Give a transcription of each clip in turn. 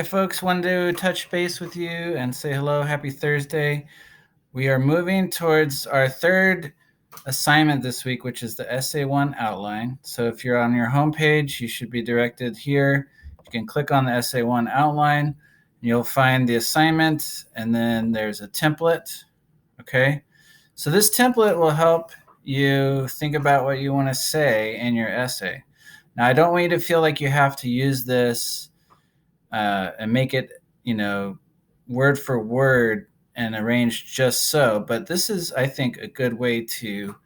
Hi, folks. Wanted to touch base with you and say hello. Happy Thursday. We are moving towards our third assignment this week, which is the Essay 1 outline. So if you're on your homepage, you should be directed here. You can click on the Essay 1 outline, and you'll find the assignment, and then there's a template. Okay. So this template will help you think about what you want to say in your essay. Now, I don't want you to feel like you have to use this and make it, word for word and arranged just so. But this is, I think, a good way to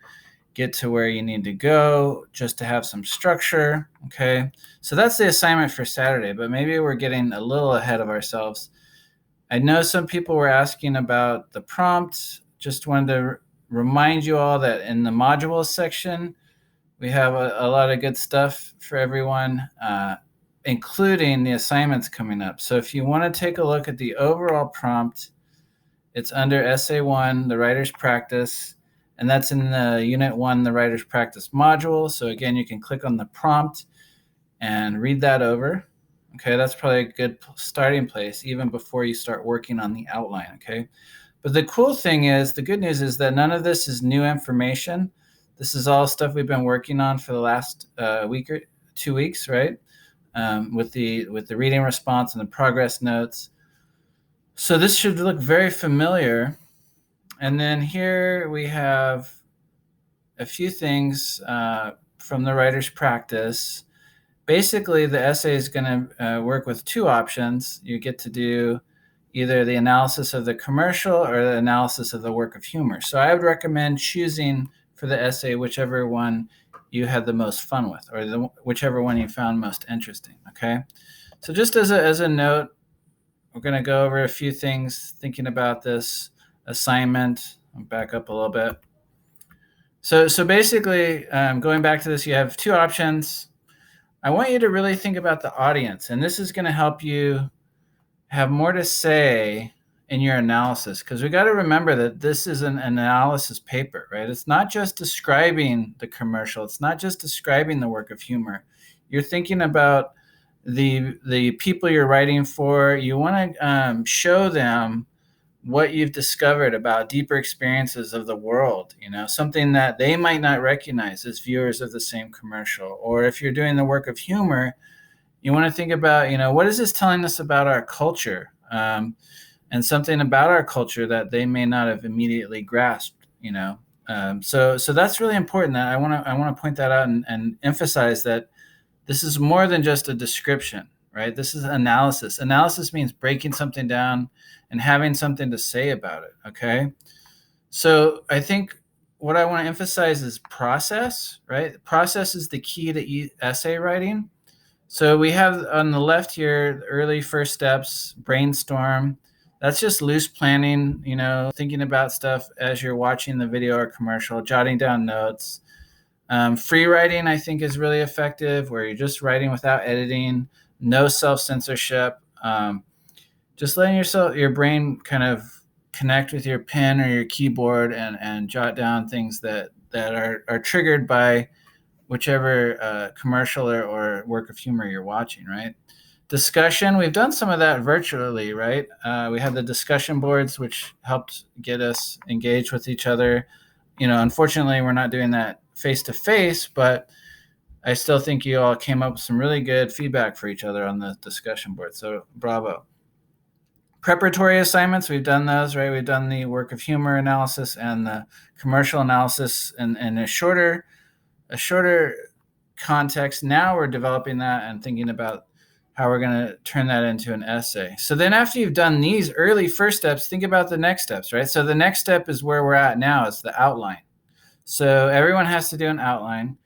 get to where you need to go, just to have some structure. Okay. So that's the assignment for Saturday, but maybe we're getting a little ahead of ourselves. I know some people were asking about the prompt. Just wanted to remind you all that in the modules section, we have a lot of good stuff for everyone, including the assignments coming up. So if you want to take a look at the overall prompt, it's under Essay 1, the Writer's Practice, and that's in the Unit 1, the Writer's Practice module. So again, you can click on the prompt and read that over. Okay, that's probably a good starting place even before you start working on the outline, okay? But the cool thing is, the good news is that none of this is new information. This is all stuff we've been working on for the last week or 2 weeks, right? With the reading response and the progress notes. So this should look very familiar. And then here we have a few things from the writer's practice. Basically, the essay is going to work with two options. You get to do either the analysis of the commercial or the analysis of the work of humor. So I would recommend choosing for the essay whichever one you had the most fun with, or whichever one you found most interesting, okay? So just as a note, we're going to go over a few things thinking about this assignment. I'll back up a little bit. So basically, going back to this, you have two options. I want you to really think about the audience, and this is going to help you have more to say in your analysis, because we got to remember that this is an analysis paper, right? It's not just describing the commercial. It's not just describing the work of humor. You're thinking about the people you're writing for. You want to show them what you've discovered about deeper experiences of the world, something that they might not recognize as viewers of the same commercial. Or if you're doing the work of humor, you want to think about, what is this telling us about our culture, and something about our culture that they may not have immediately grasped, So that's really important. That I want to point that out and emphasize that this is more than just a description, right? This is analysis. Analysis means breaking something down and having something to say about it, okay? So I think what I want to emphasize is process, right? Process is the key to essay writing. So we have on the left here, the early first steps, brainstorm. That's just loose planning, thinking about stuff as you're watching the video or commercial, jotting down notes. Free writing, I think, is really effective, where you're just writing without editing, no self-censorship, just letting your brain kind of connect with your pen or your keyboard and jot down things that are triggered by whichever commercial or work of humor you're watching, right? Discussion, we've done some of that virtually, right? We had the discussion boards, which helped get us engaged with each other. Unfortunately, we're not doing that face-to-face, but I still think you all came up with some really good feedback for each other on the discussion board, so bravo. Preparatory assignments, we've done those, right? We've done the work of humor analysis and the commercial analysis in a shorter context. Now we're developing that and thinking about how we're going to turn that into an essay. So then after you've done these early first steps, think about the next steps, right? So the next step is where we're at now. It's the outline. So everyone has to do an outline.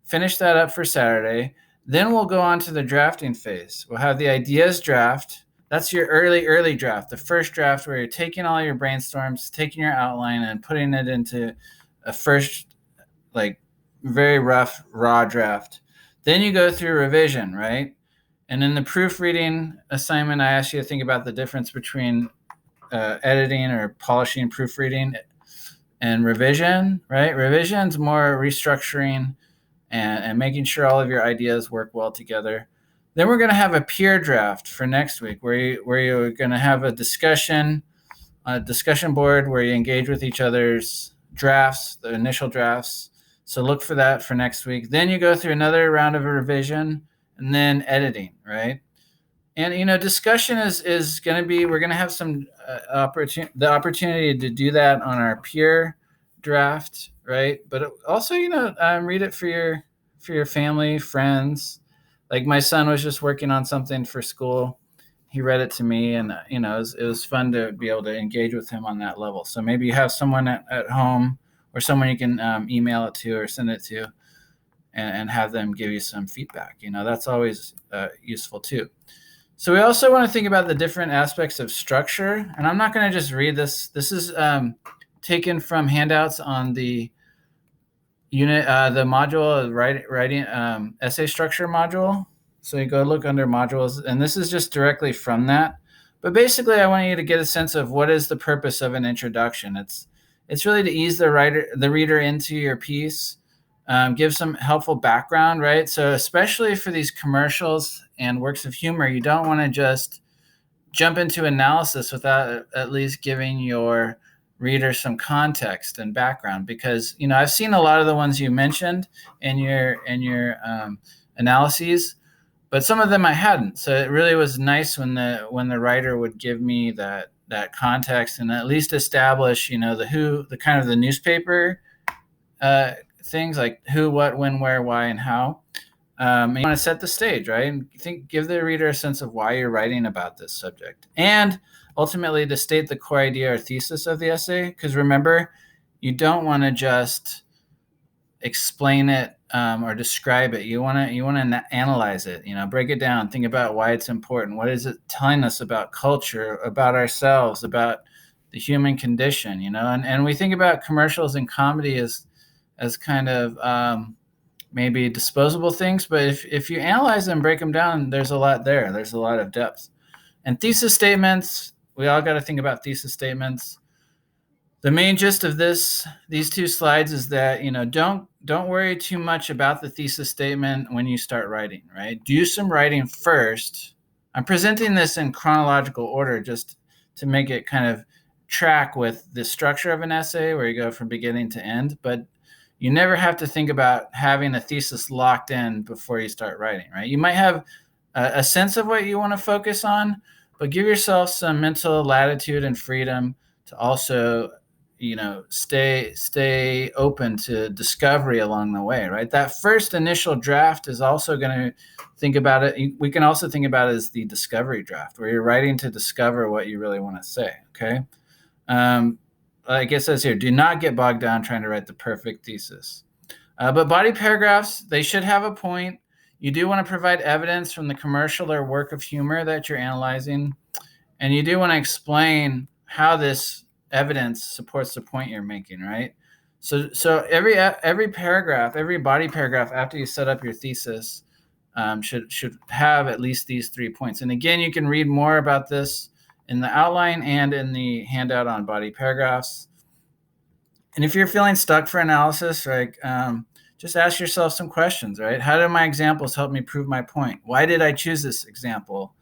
Finish that up for Saturday. Then we'll go on to the drafting phase. We'll have the ideas draft. That's your early draft, the first draft where you're taking all your brainstorms, taking your outline and putting it into a first, very rough, raw draft. Then you go through revision, right? And in the proofreading assignment, I asked you to think about the difference between editing or polishing proofreading and revision, right? Revision's more restructuring and making sure all of your ideas work well together. Then we're going to have a peer draft for next week where you're going to have a discussion board where you engage with each other's drafts, the initial drafts. So look for that for next week. Then you go through another round of a revision and then editing, right? And discussion is going to be, we're going to have some the opportunity to do that on our peer draft, right? But also, read it for your family, friends. Like my son was just working on something for school. He read it to me, and it was fun to be able to engage with him on that level. So maybe you have someone at home or someone you can email it to or send it to, and have them give you some feedback. That's always useful too. So we also want to think about the different aspects of structure, and I'm not going to just read this. This is taken from handouts on the unit, the module, writing essay structure module. So you go look under modules, and this is just directly from that. But basically, I want you to get a sense of what is the purpose of an introduction. It's really to ease the reader into your piece, give some helpful background, right? So especially for these commercials and works of humor, you don't want to just jump into analysis without at least giving your reader some context and background, because I've seen a lot of the ones you mentioned in your analyses, but some of them I hadn't. So it really was nice when the writer would give me that context and at least establish the kind of the newspaper things like who, what, when, where, why, and how. And you want to set the stage, right? And give the reader a sense of why you're writing about this subject, and ultimately to state the core idea or thesis of the essay. Because remember, you don't want to just explain it or describe it. You want to analyze it. Break it down. Think about why it's important. What is it telling us about culture, about ourselves, about the human condition? And we think about commercials and comedy as kind of maybe disposable things, but if you analyze them, break them down, there's a lot there. There's a lot of depth. And thesis statements, we all got to think about thesis statements. The main gist of these two slides is that don't worry too much about the thesis statement when you start writing, right? Do some writing first. I'm presenting this in chronological order just to make it kind of track with the structure of an essay where you go from beginning to end, but you never have to think about having a thesis locked in before you start writing, right? You might have a sense of what you want to focus on, but give yourself some mental latitude and freedom to also, stay open to discovery along the way, right? That first initial draft is also going to think about it. We can also think about it as the discovery draft, where you're writing to discover what you really want to say, okay? Like it says here, do not get bogged down trying to write the perfect thesis. But body paragraphs, they should have a point. You do want to provide evidence from the commercial or work of humor that you're analyzing. And you do want to explain how this evidence supports the point you're making, right? So every paragraph, every body paragraph after you set up your thesis should have at least these 3 points. And again, you can read more about this in the outline and in the handout on body paragraphs. And if you're feeling stuck for analysis, right, just ask yourself some questions, right? How do my examples help me prove my point? Why did I choose this example?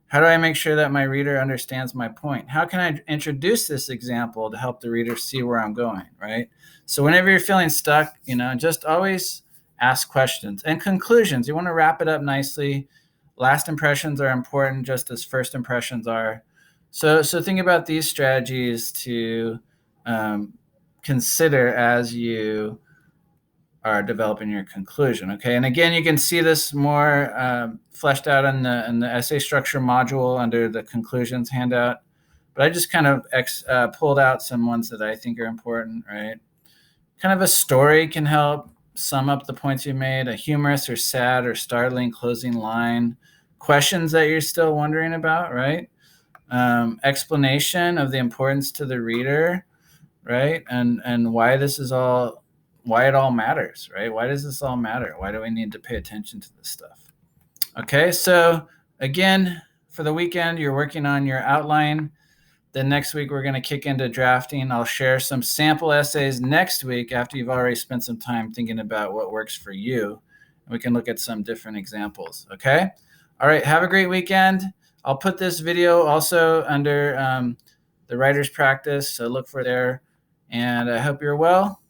How do I make sure that my reader understands my point? How can I introduce this example to help the reader see where I'm going, right? So whenever you're feeling stuck, just always ask questions. And conclusions, you want to wrap it up nicely. Last impressions are important just as first impressions are. So think about these strategies to consider as you are developing your conclusion. Okay, and again, you can see this more fleshed out in the essay structure module under the conclusions handout. But I just kind of pulled out some ones that I think are important. Right, kind of a story can help sum up the points you made. A humorous or sad or startling closing line. Questions that you're still wondering about. Right. Explanation of the importance to the reader, right? And why it all matters, right? Why does this all matter? Why do we need to pay attention to this stuff? Okay, so again, for the weekend, you're working on your outline. Then next week, we're going to kick into drafting. I'll share some sample essays next week after you've already spent some time thinking about what works for you. And we can look at some different examples, okay? All right, have a great weekend. I'll put this video also under the writer's practice, so look for there. And I hope you're well.